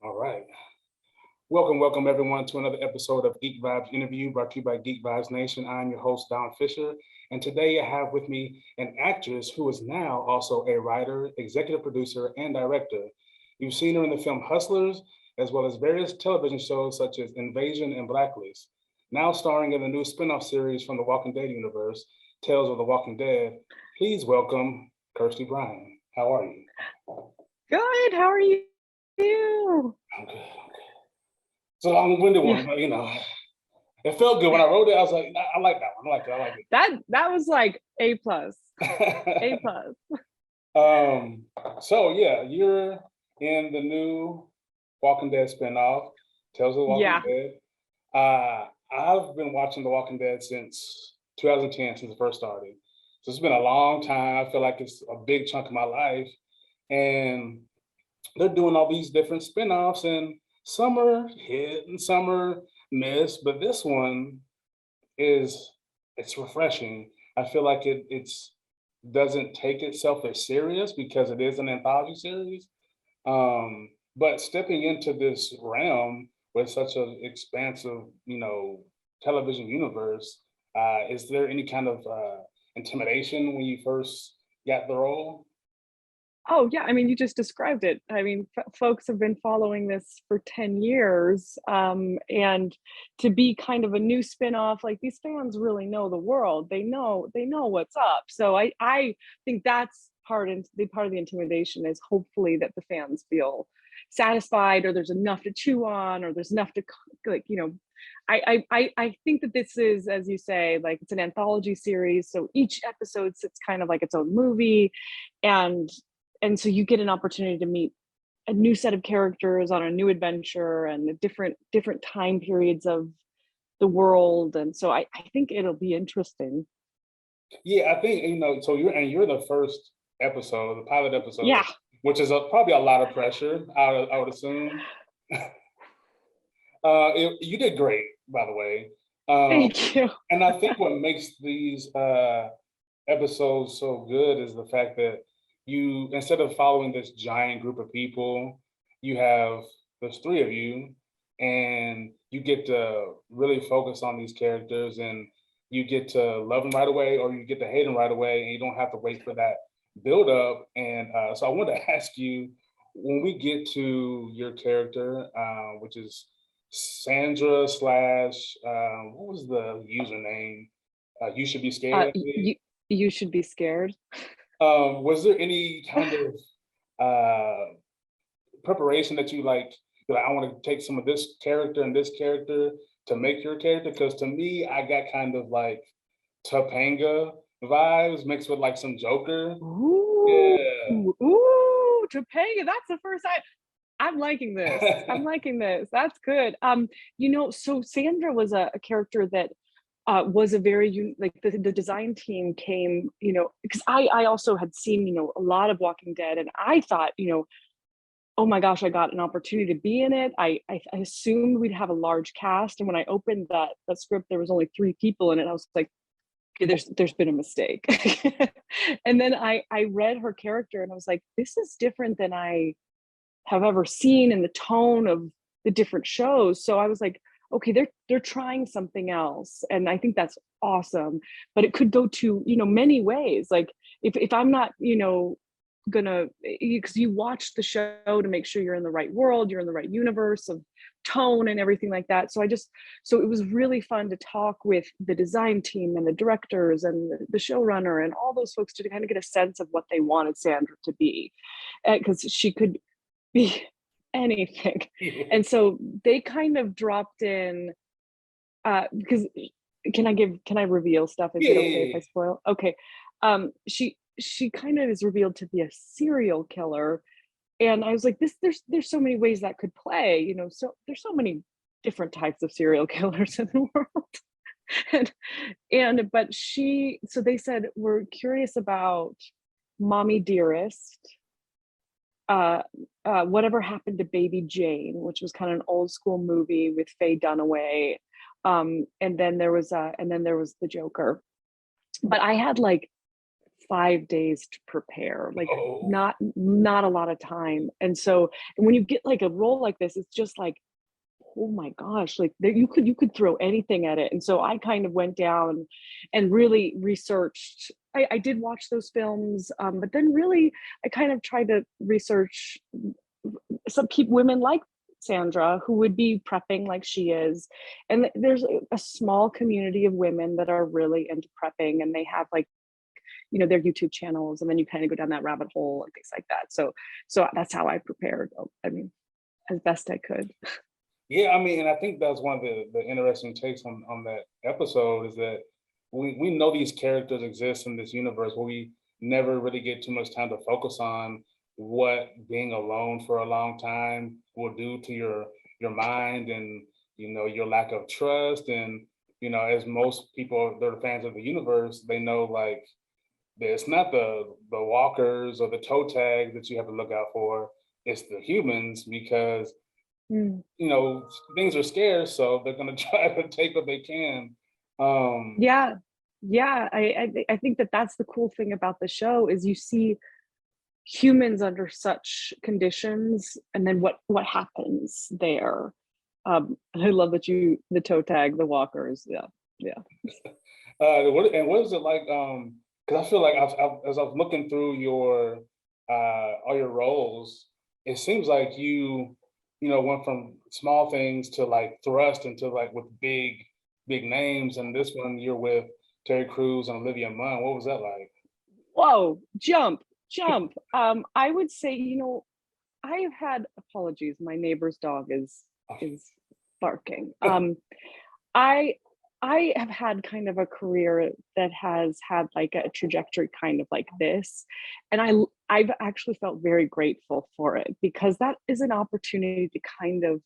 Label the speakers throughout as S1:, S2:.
S1: All right. Welcome everyone to another episode of Geek Vibes Interview brought to you by Geek Vibes Nation. I'm your host, Don Fisher. And today I have with me an actress who is now also a writer, executive producer, and director. You've seen her in the film Hustlers, as well as various television shows such as Invasion and Blacklist. Now starring in the new spinoff series from the Walking Dead universe, Tales of the Walking Dead. Please welcome Kersti Bryan. How are you?
S2: Good. How are you?
S1: I'm good. It's a long-winded one, but it felt good when I wrote it. I was like, I like that one. I like it.
S2: That was like A plus. A plus.
S1: So yeah, you're in the new Walking Dead spinoff, Tales of the Walking Dead. I've been watching The Walking Dead since 2010, since it first started. So it's been a long time. I feel like it's a big chunk of my life. And they're doing all these different spinoffs, and some are hit and some are miss, but this one it's refreshing. I feel like it's doesn't take itself as serious because it is an anthology series. But stepping into this realm with such an expansive, television universe, is there any kind of intimidation when you first got the role?
S2: Oh yeah, I mean, you just described it. I mean, folks have been following this for 10 years, and to be kind of a new spin-off, like these fans really know the world. They know what's up. So I think that's part of the intimidation is hopefully that the fans feel satisfied, or there's enough to chew on, or there's enough to I think that this is, as you say, like it's an anthology series. So each episode sits kind of like its own movie, and so you get an opportunity to meet a new set of characters on a new adventure and different time periods of the world. And so I think it'll be interesting.
S1: Yeah, I think, so you're the first episode, the pilot episode,
S2: Yeah.
S1: which is probably a lot of pressure, I would assume. You did great, by the way.
S2: Thank you.
S1: And I think what makes these episodes so good is the fact that you, instead of following this giant group of people, there's three of you, and you get to really focus on these characters, and you get to love them right away, or you get to hate them right away, and you don't have to wait for that build up. And so I wanted to ask you, when we get to your character, which is Sandra slash, what was the username? You should be scared.
S2: You should be scared.
S1: Was there any kind of preparation that you like, I want to take some of this character and this character to make your character? Because to me, I got kind of like Topanga vibes mixed with like some Joker.
S2: Ooh, Topanga, that's the first time. I'm liking this. I'm liking this. That's good. So Sandra was a character that was a very the design team came, because I also had seen, a lot of Walking Dead, and I thought, oh my gosh, I got an opportunity to be in it. I assumed we'd have a large cast, and when I opened that script, there was only 3 people in it. I was like, okay, there's been a mistake. And then I read her character, and I was like, this is different than I have ever seen in the tone of the different shows. So I was like, okay, they're trying something else, and I think that's awesome. But it could go to many ways. Like if I'm not gonna, because you watch the show to make sure you're in the right world, you're in the right universe of tone and everything like that. So it was really fun to talk with the design team and the directors and the showrunner and all those folks to kind of get a sense of what they wanted Sandra to be, because she could be anything. And so they kind of dropped in, because can I reveal stuff? Is it okay if I spoil? Okay. She kind of is revealed to be a serial killer, and I was like, there's so many ways that could play, so there's so many different types of serial killers in the world. But so they said, we're curious about Mommy Dearest, Whatever Happened to Baby Jane, which was kind of an old school movie with Faye Dunaway, and then there was the Joker. But I had like 5 days to prepare, like
S1: Oh,
S2: not a lot of time. And so when you get like a role like this, it's just like, oh my gosh, like you could throw anything at it. And so I kind of went down and really researched. I did watch those films, but then really I kind of tried to research some people, women like Sandra, who would be prepping like she is. And there's a small community of women that are really into prepping, and they have like, you know, their YouTube channels, and then you kind of go down that rabbit hole and things like that. So that's how I prepared. I mean, as best I could.
S1: yeah. I mean, and I think that's one of the interesting takes on that episode is that we know these characters exist in this universe, but we never really get too much time to focus on what being alone for a long time will do to your mind and your lack of trust. And as most people that are fans of the universe, they know like it's not the walkers or the toe tags that you have to look out for. It's the humans because
S2: Mm.
S1: things are scarce, so they're gonna try to take what they can.
S2: Yeah, yeah. I think that that's the cool thing about the show is you see humans under such conditions, and then what happens there. I love that the toe tag, the walkers. Yeah, yeah.
S1: What is it like? Because I feel like as I was looking through your all your roles, it seems like you went from small things to like thrust into like with big names, and this one you're with Terry Crews and Olivia Munn. What was that like?
S2: Whoa, jump. I would say, I have had apologies. My neighbor's dog is barking. I I have had kind of a career that has had like a trajectory kind of like this, and I've actually felt very grateful for it because that is an opportunity to kind of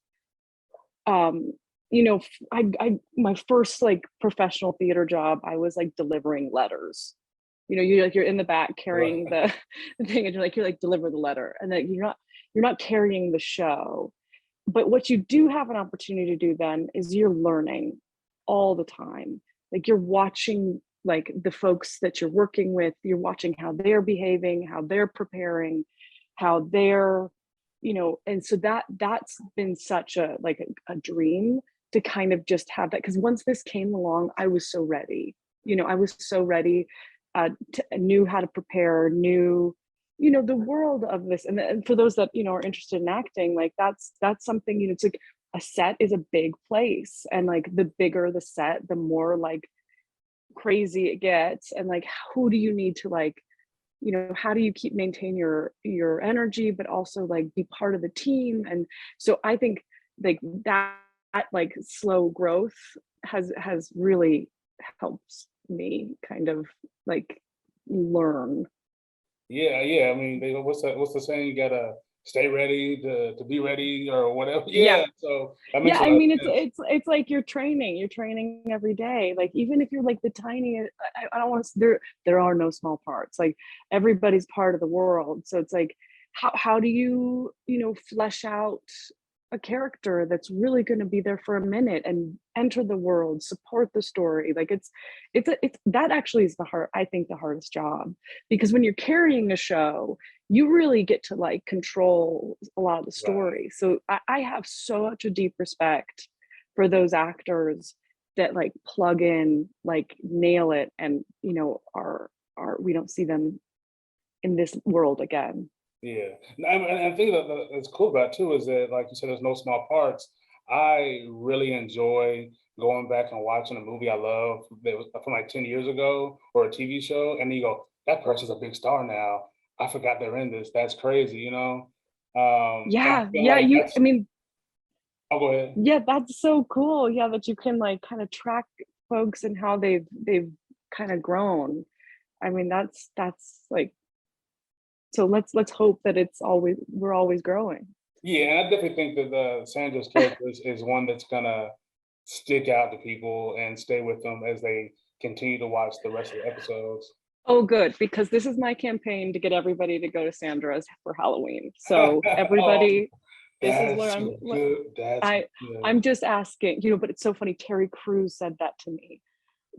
S2: I my first like professional theater job, I was like delivering letters. You're in the back carrying
S1: Right.
S2: the thing, and you're like deliver the letter, and then you're not carrying the show. But what you do have an opportunity to do then is you're learning all the time. Like you're watching like the folks that you're working with, you're watching how they're behaving, how they're preparing, how they're, and so that's been such a dream to kind of just have that. Because once this came along, I was so ready. I was so ready, knew how to prepare, knew the world of this. And for those that are interested in acting, like that's something, it's like a set is a big place, and like the bigger the set, the more like crazy it gets. And like who do you need to like, how do you maintain your energy but also like be part of the team? And so I think like that like slow growth has really helped me kind of like learn.
S1: Yeah. I mean, what's the saying? You gotta stay ready to be ready or whatever.
S2: Yeah.
S1: Yeah. So that
S2: Yeah,
S1: makes a
S2: I
S1: lot of
S2: mean,
S1: sense.
S2: it's like you're training every day. Like even if you're like the tiniest, I don't want to. There are no small parts. Like everybody's part of the world. So it's like, how do you flesh out a character that's really going to be there for a minute and enter the world, support the story. Like it's that actually is I think the hardest job, because when you're carrying a show, you really get to like control a lot of the
S1: Right.
S2: story. So I have such a deep respect for those actors that like plug in, like nail it, and are we don't see them in this world again.
S1: Yeah. And I think that's cool about it too is that, like you said, there's no small parts. I really enjoy going back and watching a movie I love that was from like 10 years ago or a TV show, and you go, that person's a big star now. I forgot they're in this. That's crazy. And I
S2: Yeah,
S1: feel
S2: yeah,
S1: like
S2: I mean,
S1: oh, go ahead.
S2: yeah, that's so cool. Yeah, that you can like kind of track folks and how they've kind of grown. I mean, that's like, so let's hope that we're always growing.
S1: Yeah, and I definitely think that the Sandra's character is one that's gonna stick out to people and stay with them as they continue to watch the rest of the episodes.
S2: Oh, good, because this is my campaign to get everybody to go to Sandra's for Halloween. So
S1: Oh,
S2: everybody, this is
S1: that's so good. That's
S2: I
S1: good.
S2: I'm just asking, but it's so funny. Terry Crews said that to me.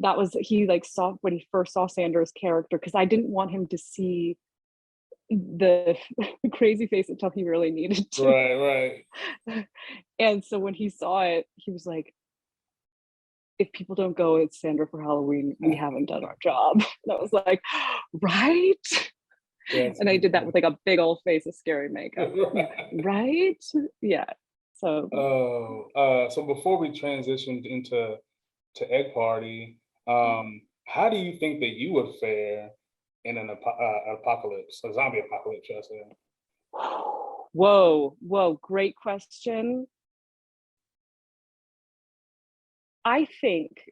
S2: that was, he like saw when he first saw Sandra's character, because I didn't want him to see the crazy face until he really needed to.
S1: Right.
S2: And so when he saw it, he was like, if people don't go it's Sandra for Halloween, we haven't done our job. And I was like, right.
S1: That's
S2: and I did that with like a big old face of scary makeup. Right. Yeah. So
S1: so before we transitioned into Egg Party, how do you think that you would fare in an apocalypse, a zombie apocalypse, should I say?
S2: Whoa, great question. I think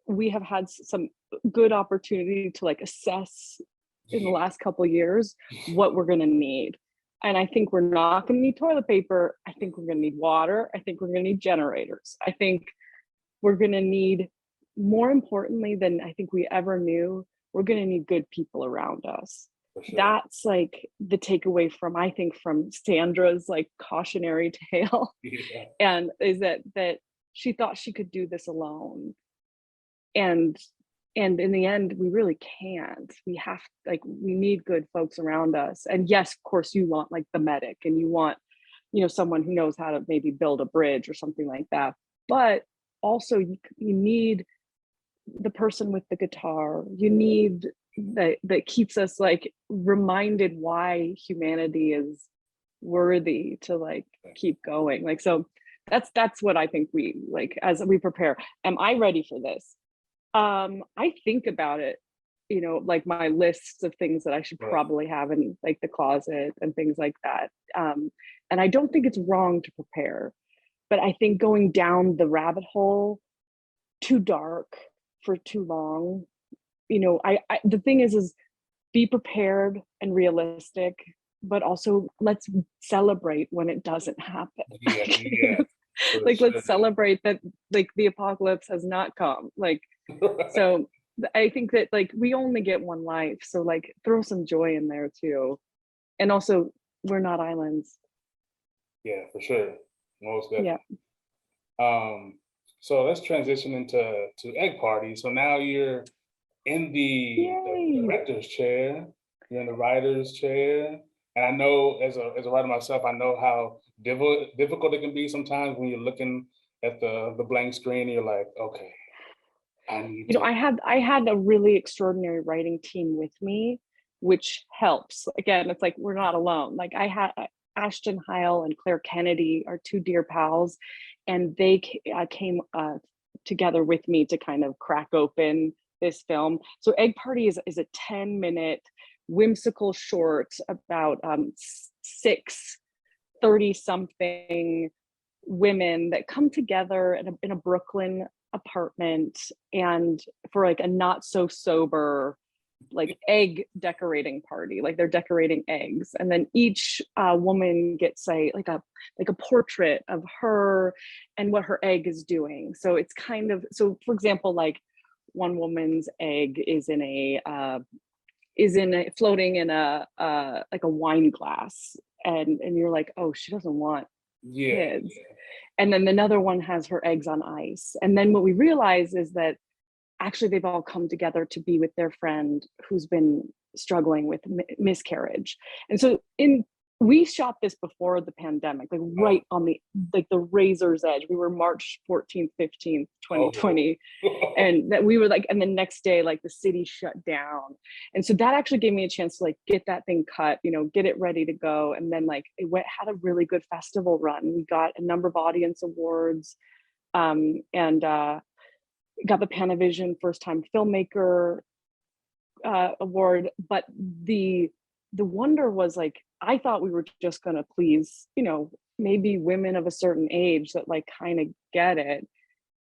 S2: we have had some good opportunity to like assess in the last couple of years what we're going to need. And I think we're not going to need toilet paper. I think we're going to need water. I think we're going to need generators. I think we're going to need, more importantly than I think we ever knew, we're going to need good people around us. Sure. That's like the takeaway from, I think, from Sandra's like cautionary tale.
S1: Yeah.
S2: And is that she thought she could do this alone. And in the end, we really can't. We have, like, we need good folks around us. And yes, of course, you want like the medic, and you want, you know, someone who knows how to maybe build a bridge or something like that. But also you need the person with the guitar. You need that keeps us like reminded why humanity is worthy to like keep going. Like, so that's what I think we like as we prepare. Am I ready for this? I think about it, you know, like my lists of things that I should probably have in like the closet and things like that. And I don't think it's wrong to prepare, but I think going down the rabbit hole too dark for too long, you know, I the thing is be prepared and realistic, but also let's celebrate when it doesn't happen.
S1: Yeah.
S2: Like, let's celebrate that like the apocalypse has not come. Like, so I think that like we only get one life, so like throw some joy in there too. And also, we're not islands.
S1: Yeah, for sure. Most definitely.
S2: Yeah.
S1: So let's transition into Egg Party. So now you're in the director's chair, you're in the writer's chair. And I know as a writer myself, I know how difficult it can be sometimes when you're looking at the blank screen and you're like, okay, I need
S2: you know, I had a really extraordinary writing team with me, which helps. Again, it's like we're not alone. Like I had Ashton Heil and Claire Kennedy are two dear pals, and they came together with me to kind of crack open this film. So Egg Party is a 10-minute whimsical short about 6 30-something women that come together in a Brooklyn apartment, and for like a not so sober like egg decorating party. Like they're decorating eggs, and then each woman gets like a portrait of her and what her egg is doing. So it's kind of, so for example, like one woman's egg is floating in a like a wine glass, and you're like, oh, she doesn't want kids. And then another one has her eggs on ice. And then what we realize is that actually they've all come together to be with their friend who's been struggling with miscarriage. And so we shot this before the pandemic, like right on the razor's edge. We were March 14th, 15th, 2020. And that we were like, and the next day, like the city shut down. And so that actually gave me a chance to like get that thing cut, you know, get it ready to go. And then like had a really good festival run. We got a number of audience awards, and got the Panavision First Time Filmmaker award. But the wonder was like, I thought we were just going to please, you know, maybe women of a certain age that like kind of get it.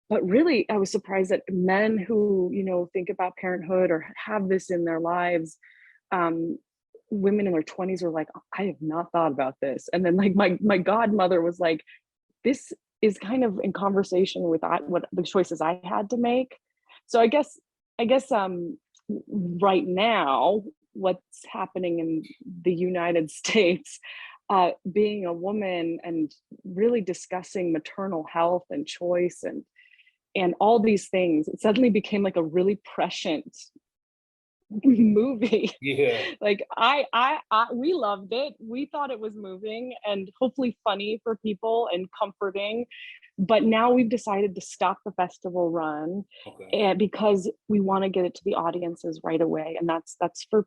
S2: But really, I was surprised that men who, you know, think about parenthood or have this in their lives, women in their 20s were like, I have not thought about this. And then like my godmother was like, this is kind of in conversation with what the choices I had to make. So I guess right now, what's happening in the United States, being a woman and really discussing maternal health and choice, and and all these things. It suddenly became like a really prescient movie.
S1: Yeah.
S2: Like we loved it. We thought it was moving and hopefully funny for people and comforting. But now we've decided to stop the festival run, and because we want to get it to the audiences right away. And that's for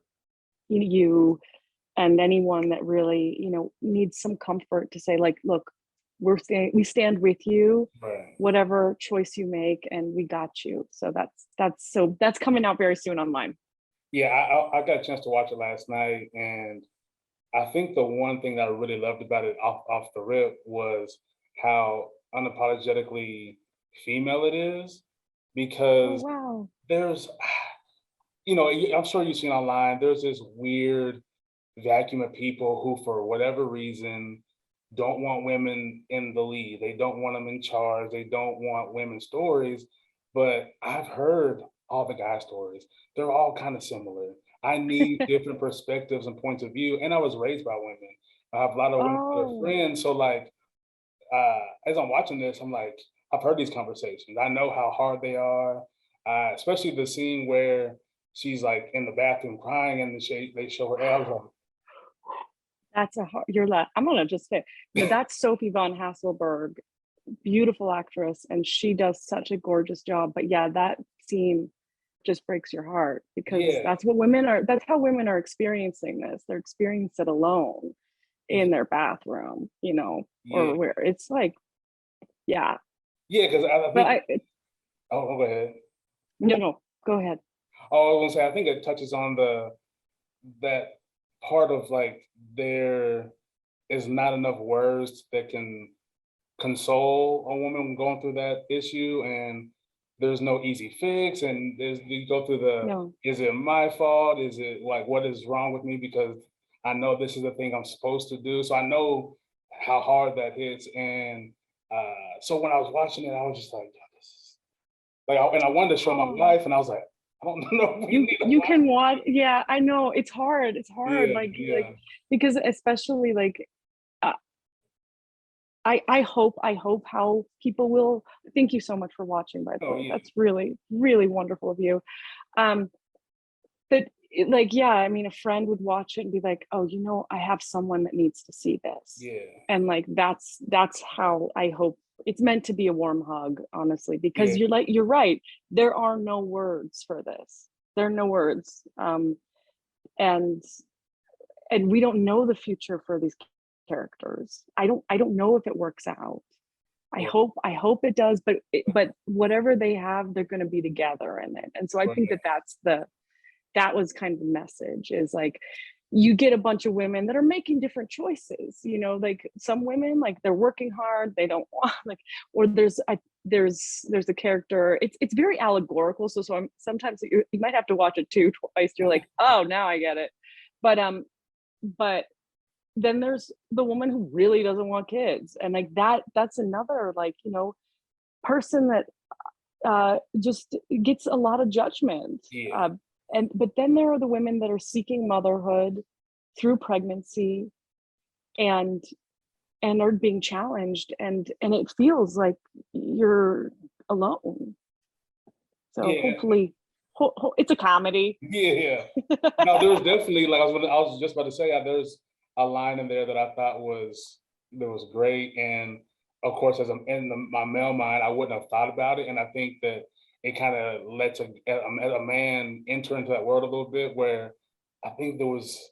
S2: you and anyone that really, needs some comfort to say, like, look, we stand with you, whatever choice you make, and we got you. So that's coming out very soon online.
S1: Yeah, I got a chance to watch it last night, and I think the one thing that I really loved about it off the rip was how unapologetically female it is, because
S2: wow.
S1: there's, I'm sure you've seen online, there's this weird vacuum of people who, for whatever reason, don't want women in the lead. They don't want them in charge. They don't want women's stories. But I've heard all the guy stories. They're all kind of similar. I need different perspectives and points of view. And I was raised by women. I have a lot of women that are friends. So like, as I'm watching this, I'm like, I've heard these conversations. I know how hard they are, especially the scene where she's like in the bathroom crying and they show her. I was like,
S2: that's I'm gonna just say, that's Sophie von Hasselberg, beautiful actress, and she does such a gorgeous job. But yeah, that scene just breaks your heart, because that's how women are experiencing this. They're experiencing it alone in their bathroom, or where it's like, yeah.
S1: Yeah, because I think. Go ahead.
S2: No, go ahead.
S1: Oh, I was gonna say, I think it touches on that part of like there is not enough words that can console a woman going through that issue, and there's no easy fix, and you go through is it my fault? Is it like, what is wrong with me? Because I know this is the thing I'm supposed to do. So I know how hard that hits. And so when I was watching it, I was just like, this is like, and I wanted to show my wife, and I was like, I don't know.
S2: You can watch. Yeah, I know it's hard. It's hard. Like because especially like, I hope how people will. Thank you so much for watching, by the way. That's really, really wonderful of you. But like, yeah, I mean, a friend would watch it and be like, oh, I have someone that needs to see this.
S1: Yeah.
S2: And like, that's how I hope it's meant to be a warm hug, honestly, because you're right. There are no words for this. There are no words. And we don't know the future for these characters. I don't know if it works out. I hope it does, but whatever they have, they're going to be together in it. And so I think that was kind of the message, is like, you get a bunch of women that are making different choices, like some women, like they're working hard, they don't want, like, or there's a character, it's very allegorical. So sometimes you might have to watch it twice. You're like, oh, now I get it. But then there's the woman who really doesn't want kids. And like that's another, like, person that just gets a lot of judgment. But then there are the women that are seeking motherhood through pregnancy and are being challenged, and it feels like you're alone. So hopefully it's a comedy.
S1: Yeah. No, there was definitely, like I was just about to say, there's a line in there that I thought was great. And of course, my male mind, I wouldn't have thought about it. And I think that it kind of lets a man enter into that world a little bit, where I think there was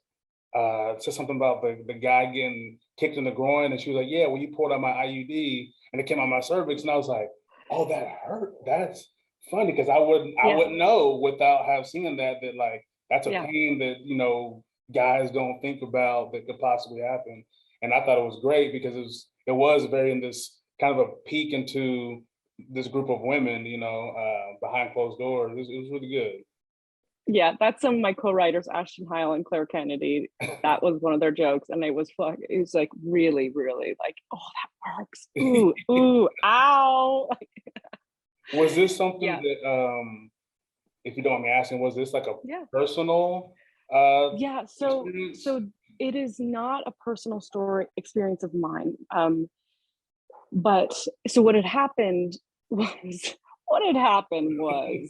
S1: said something about the guy getting kicked in the groin, and she was like, yeah, well, you pulled out my IUD and it came out my cervix. And I was like, oh, that hurt. That's funny, because I wouldn't know without have seen that like that's a pain that guys don't think about that could possibly happen. And I thought it was great, because it was very in this kind of a peek into this group of women, behind closed doors. It was really good.
S2: Yeah, that's some of my co-writers, Ashton Heil and Claire Kennedy. That was one of their jokes, and it was like really, really like, oh, that works. Ooh, ow.
S1: Was this something that, if you don't mind me asking, was this like a personal?
S2: So it is not a personal story experience of mine. But so what had happened was, what had happened was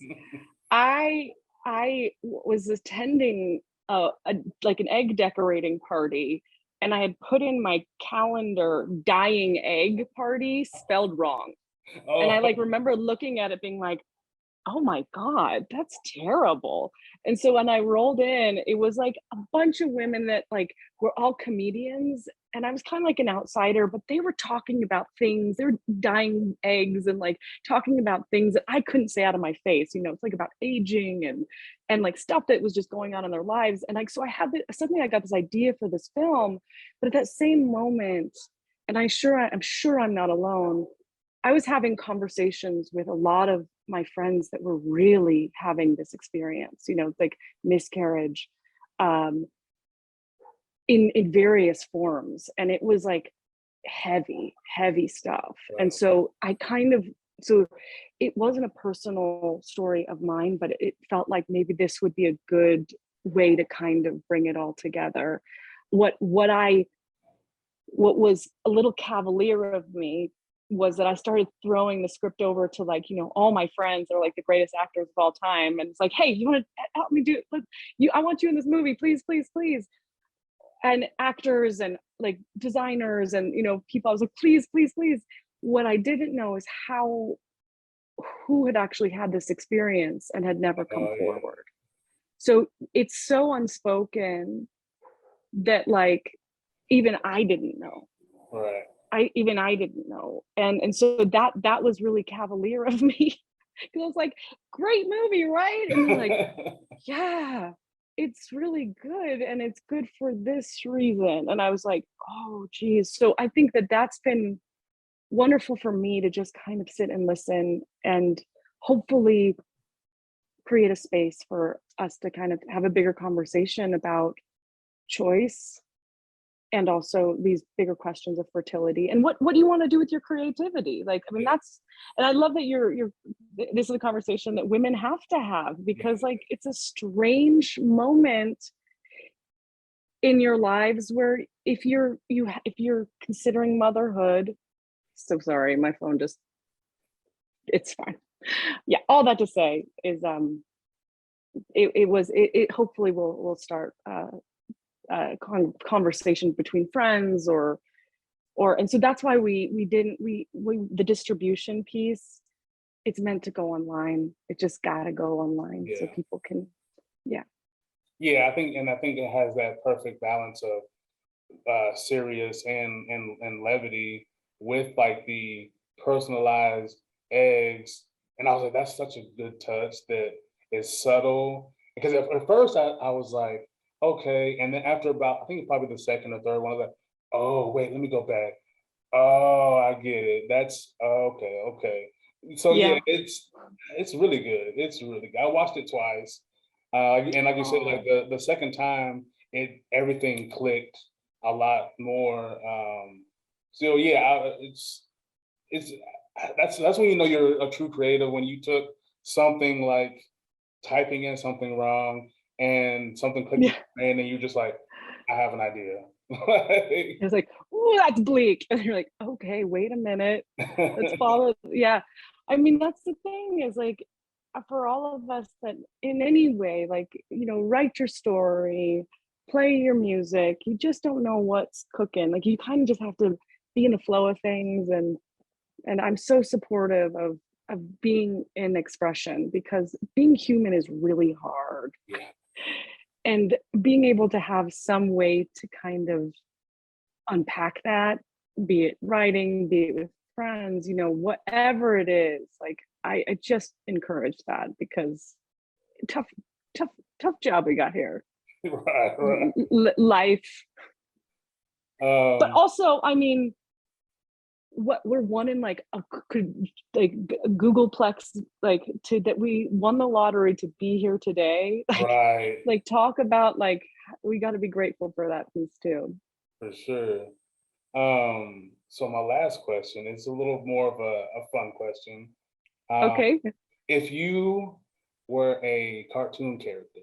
S2: I was attending like an egg decorating party, and I had put in my calendar dying egg party spelled wrong. And I like
S1: Oh,
S2: remember looking at it being like, oh my God, that's terrible. And so when I rolled in, it was like a bunch of women that like were all comedians. And I was kind of like an outsider, but they were talking about things, they were dyeing eggs and like talking about things that I couldn't say out of my face. You know, it's like about aging and like stuff that was just going on in their lives. And like, so I had this, suddenly I got this idea for this film, but at that same moment, and I'm sure I'm not alone, I was having conversations with a lot of my friends that were really having this experience, you know, like miscarriage, um, in various forms. And it was like heavy stuff. And
S1: wow.
S2: so so it wasn't a personal story of mine, but it felt like maybe this would be a good way to kind of bring it all together. What was a little cavalier of me was that I started throwing the script over to like, you know, all my friends that are like the greatest actors of all time. And it's like, hey, you want to help me do it? I want you in this movie, please, please, please. And actors and like designers and, you know, people, I was like, please, please, please. What I didn't know is who had actually had this experience and had never come
S1: Oh, yeah.
S2: forward. So it's so unspoken that like, even I didn't know.
S1: Right.
S2: I didn't know. And so that was really cavalier of me. Because I was like, great movie, right? And they're like, yeah, it's really good. And it's good for this reason. And I was like, oh, geez. So I think that that's been wonderful for me to just kind of sit and listen and hopefully create a space for us to kind of have a bigger conversation about choice and also these bigger questions of fertility and what do you want to do with your creativity. Like, I mean, that's, and I love that you're this is a conversation that women have to have, because like it's a strange moment in your lives where if you're considering motherhood, so sorry, my phone just, it's fine. Yeah, all that to say is it hopefully will start conversation between friends or and so that's why we the distribution piece, it's meant to go online. It just gotta go online so
S1: Yeah.
S2: people can, yeah.
S1: Yeah, I think it has that perfect balance of serious and levity with like the personalized eggs. And I was like, that's such a good touch that is subtle. Because at first I was like, okay. And then after about, I think probably the second or third one, I was like, oh, wait, let me go back. Oh, I get it. That's okay, okay. So yeah,
S2: Yeah.
S1: it's really good. It's really good. I watched it twice. And like you said, like
S2: Oh,
S1: the second time, everything clicked a lot more. So yeah, it's that's when you know you're a true creator, when you took something like typing in something wrong and something clicked in
S2: yeah.
S1: your brain and you just like, I have an idea. Like,
S2: It's like, oh, that's bleak. And you're like, okay, wait a minute. Let's follow. Yeah. I mean, that's the thing is like, for all of us that in any way, like, you know, write your story, play your music, you just don't know what's cooking. Like, you kind of just have to be in the flow of things. And I'm so supportive of being in expression, because being human is really hard.
S1: yeah.
S2: And being able to have some way to kind of unpack that, be it writing, be it with friends, you know, whatever it is, like I just encourage that, because tough, tough, tough job we got here.
S1: Right, right.
S2: Life. But
S1: Um,
S2: also, I mean, what we're one in like a like Googleplex, like to that we won the lottery to be here today.
S1: right,
S2: Like talk about like we got to be grateful for that piece too.
S1: for sure. So my last question is a little more of a fun question. Um,
S2: Okay.
S1: if you were a cartoon character,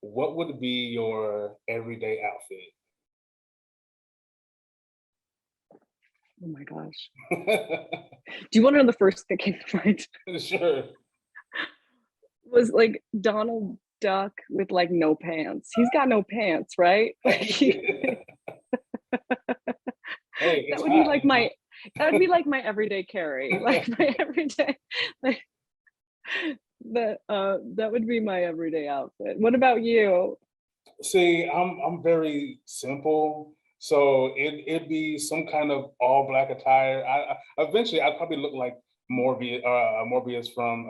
S1: what would be your everyday outfit?
S2: Oh my gosh. Do you want to know the first thing that came to mind?
S1: Sure.
S2: Was like Donald Duck with like no pants. He's got no pants, right?
S1: Hey,
S2: That would be like my everyday carry. Like my everyday, like that would be my everyday outfit. What about you?
S1: See, I'm very simple, so it'd be some kind of all black attire. Eventually I'd probably look like Morbius from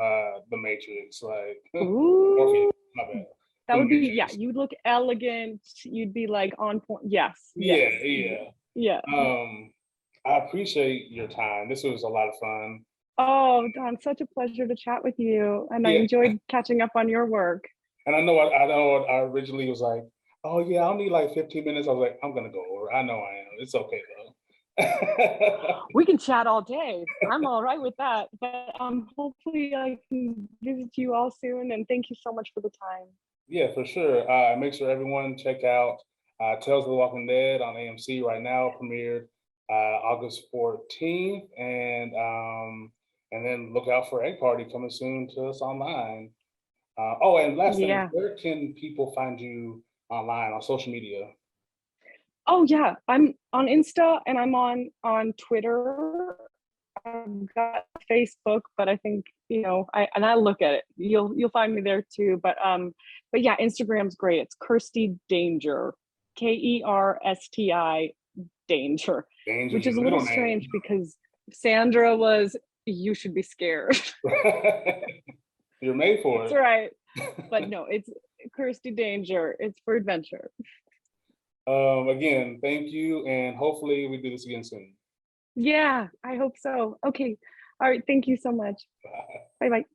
S1: the Matrix, like Morpheus.
S2: Ooh,
S1: My bad.
S2: that
S1: The
S2: would be, yeah,
S1: Matrix.
S2: you'd look elegant. You'd be like on point. Yes,
S1: Yeah,
S2: yes,
S1: yeah.
S2: yeah.
S1: I appreciate your time. This was a lot of fun.
S2: Oh, Don, such a pleasure to chat with you. And I
S1: Yeah,
S2: enjoyed catching up on your work.
S1: and I know I originally was like, oh yeah, I'll need like 15 minutes. I was like, I'm gonna go over. I know I am. It's okay though.
S2: We can chat all day. I'm all right with that. But hopefully I can visit you all soon. And thank you so much for the time.
S1: Yeah, for sure. Make sure everyone check out Tales of the Walking Dead on AMC right now. Premiered August 14th, and then look out for Egg Party coming soon to us online. Oh, and last thing,
S2: Yeah.
S1: where can people find you online on social media?
S2: Oh yeah, I'm on Insta and I'm on Twitter. I've got Facebook, but I think I look at it. You'll find me there too. But yeah, Instagram's great. It's Kersti Danger, Kersti Danger,
S1: Danger's
S2: which is a
S1: middle
S2: little
S1: name.
S2: strange because Sandra was you should be scared.
S1: You're made for
S2: That's
S1: it.
S2: right. But no, it's Kersti Danger. It's for adventure.
S1: Again, thank you, and hopefully we do this again soon.
S2: Yeah, I hope so. Okay. All right. Thank you so much.
S1: Bye.
S2: Bye bye.